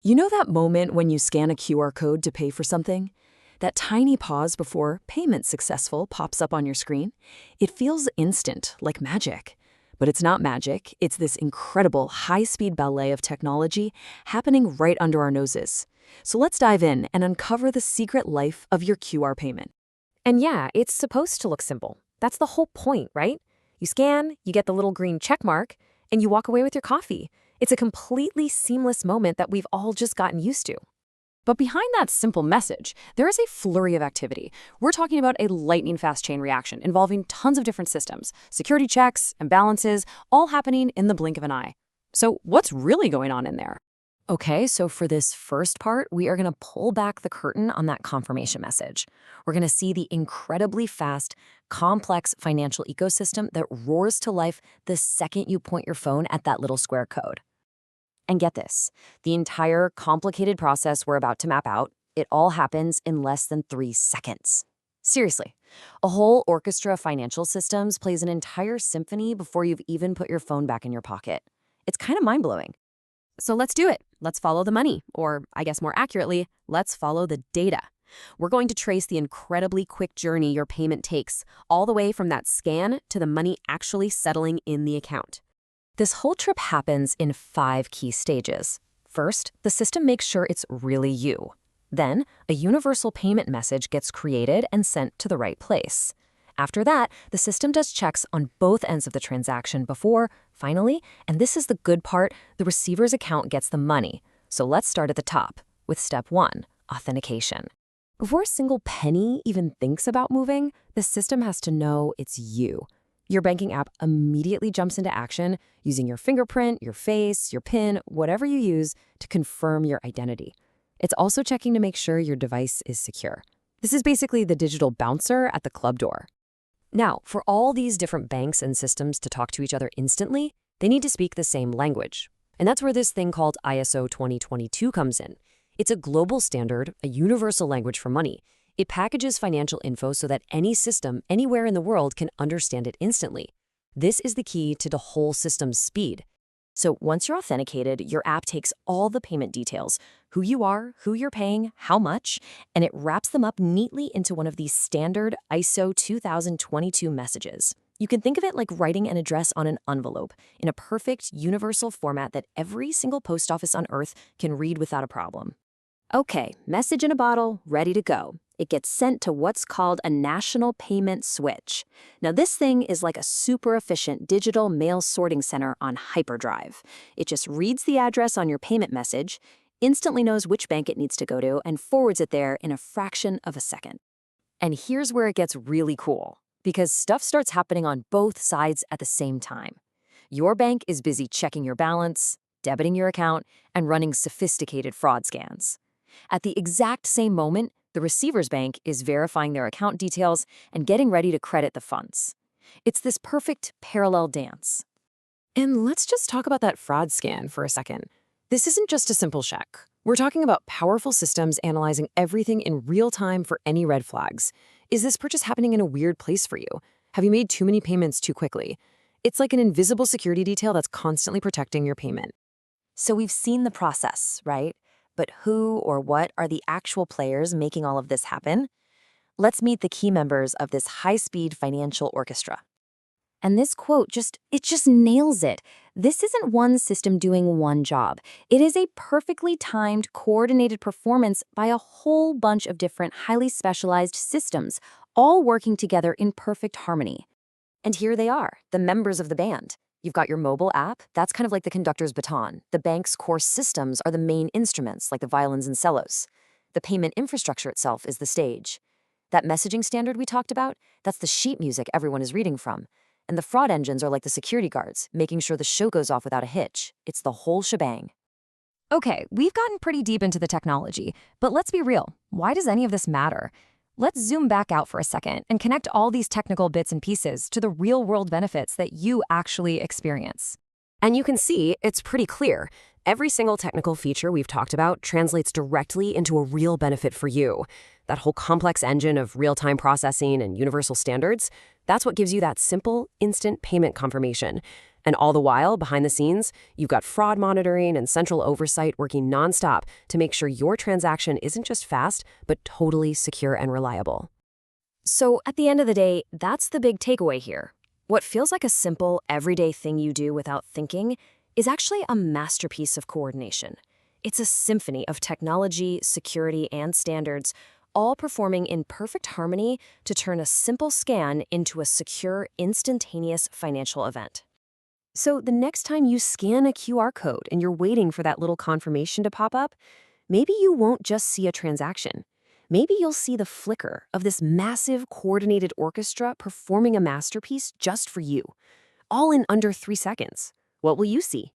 You know that moment when you scan a QR code to pay for something? That tiny pause before payment successful pops up on your screen? It feels instant, like magic. But it's not magic, it's this incredible high-speed ballet of technology happening right under our noses. So let's dive in and uncover the secret life of your QR payment. And yeah, it's supposed to look simple. That's the whole point, right? You scan, you get the little green check mark, and you walk away with your coffee. It's a completely seamless moment that we've all just gotten used to. But behind that simple message, there is a flurry of activity. We're talking about a lightning-fast chain reaction involving tons of different systems, security checks, imbalances, all happening in the blink of an eye. So what's really going on in there? Okay, so for this first part, we are going to pull back the curtain on that confirmation message. We're going to see the incredibly fast, complex financial ecosystem that roars to life the second you point your phone at that little square code. And get this, the entire complicated process we're about to map out, it all happens in less than 3 seconds. Seriously, a whole orchestra of financial systems plays an entire symphony before you've even put your phone back in your pocket. It's kind of mind-blowing. So let's do it. Let's follow the money, or I guess more accurately, let's follow the data. We're going to trace the incredibly quick journey your payment takes, all the way from that scan to the money actually settling in the account. This whole trip happens in 5 key stages. First, the system makes sure it's really you. Then, a universal payment message gets created and sent to the right place. After that, the system does checks on both ends of the transaction before, finally, and this is the good part, the receiver's account gets the money. So let's start at the top with step 1, authentication. Before a single penny even thinks about moving, the system has to know it's you. Your banking app immediately jumps into action using your fingerprint, your face, your PIN, whatever you use to confirm your identity. It's also checking to make sure your device is secure. This is basically the digital bouncer at the club door. Now, for all these different banks and systems to talk to each other instantly, they need to speak the same language. And that's where this thing called ISO 2022 comes in. It's a global standard, a universal language for money. It packages financial info so that any system anywhere in the world can understand it instantly. This is the key to the whole system's speed. So once you're authenticated, your app takes all the payment details, who you are, who you're paying, how much, and it wraps them up neatly into one of these standard ISO 2022 messages. You can think of it like writing an address on an envelope in a perfect, universal format that every single post office on Earth can read without a problem. Okay, message in a bottle, ready to go. It gets sent to what's called a national payment switch. Now, this thing is like a super efficient digital mail sorting center on hyperdrive. It just reads the address on your payment message, instantly knows which bank it needs to go to, and forwards it there in a fraction of a second. And here's where it gets really cool, because stuff starts happening on both sides at the same time. Your bank is busy checking your balance, debiting your account, and running sophisticated fraud scans. At the exact same moment, the receiver's bank is verifying their account details and getting ready to credit the funds. It's this perfect parallel dance. And let's just talk about that fraud scan for a second. This isn't just a simple check. We're talking about powerful systems analyzing everything in real time for any red flags. Is this purchase happening in a weird place for you? Have you made too many payments too quickly? It's like an invisible security detail that's constantly protecting your payment. So we've seen the process, right? But who or what are the actual players making all of this happen? Let's meet the key members of this high-speed financial orchestra. And this quote just nails it. This isn't one system doing one job. It is a perfectly timed, coordinated performance by a whole bunch of different highly specialized systems, all working together in perfect harmony. And here they are, the members of the band. You've got your mobile app, that's kind of like the conductor's baton. The bank's core systems are the main instruments, like the violins and cellos. The payment infrastructure itself is the stage. That messaging standard we talked about, that's the sheet music everyone is reading from. And the fraud engines are like the security guards, making sure the show goes off without a hitch. It's the whole shebang. Okay, we've gotten pretty deep into the technology, but let's be real. Why does any of this matter? Let's zoom back out for a second and connect all these technical bits and pieces to the real-world benefits that you actually experience. And you can see it's pretty clear. Every single technical feature we've talked about translates directly into a real benefit for you. That whole complex engine of real-time processing and universal standards, that's what gives you that simple, instant payment confirmation. And all the while, behind the scenes, you've got fraud monitoring and central oversight working nonstop to make sure your transaction isn't just fast, but totally secure and reliable. So at the end of the day, that's the big takeaway here. What feels like a simple, everyday thing you do without thinking is actually a masterpiece of coordination. It's a symphony of technology, security, and standards, all performing in perfect harmony to turn a simple scan into a secure, instantaneous financial event. So the next time you scan a QR code and you're waiting for that little confirmation to pop up, maybe you won't just see a transaction. Maybe you'll see the flicker of this massive, coordinated orchestra performing a masterpiece just for you, all in under 3 seconds. What will you see?